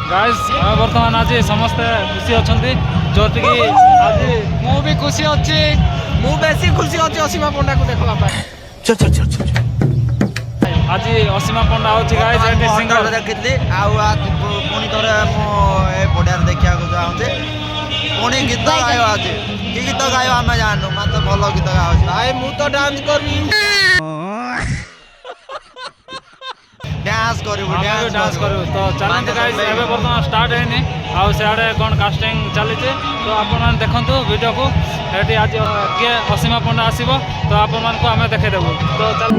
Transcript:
Guys बर्तमान आज समस्ते खुशी अच्छा जोटि आज ମୁଁ ବି ଖୁସି ଅଛି। ମୁଁ ବେଶୀ ଖୁସି ଅଛି ଅସୀମା ପଣ୍ଡାକୁ ଦେଖିବା ପାଇଁ। आज असीमा पंडा हूँ गाइस एटी सिंगर ଦେଖିଥିଲି ଆଉ ପୁଣି ଥରେ ମୁଁ ଏ ପଡ଼ିଆରେ ଦେଖିବାକୁ ଚାହୁଁଛି। ପୁଣି ଗୀତ ଗାଇବ ଆଜି କି ଗୀତ ଗାଇବ ଆମେ ଜାଣିନୁ ମାତ୍ର ଭଲ ଗୀତ ଗାଉଛି। ଭାଇ ମୁଁ ତ ଡାନ୍ସ କରିବି। ଡ୍ୟାନ୍ସ କରିବୁ ଆମେ ବି डांस करू तो चलते गाइस एबे बर्तमान स्टार्ट हैनी आउ सियाडे कोन कास्टिंग चलीचे तो आपण मान देखंतु वीडियो को एटी आज के असीमा पंडा आसीबो तो आपण मान को हमें देखे देबो तो चल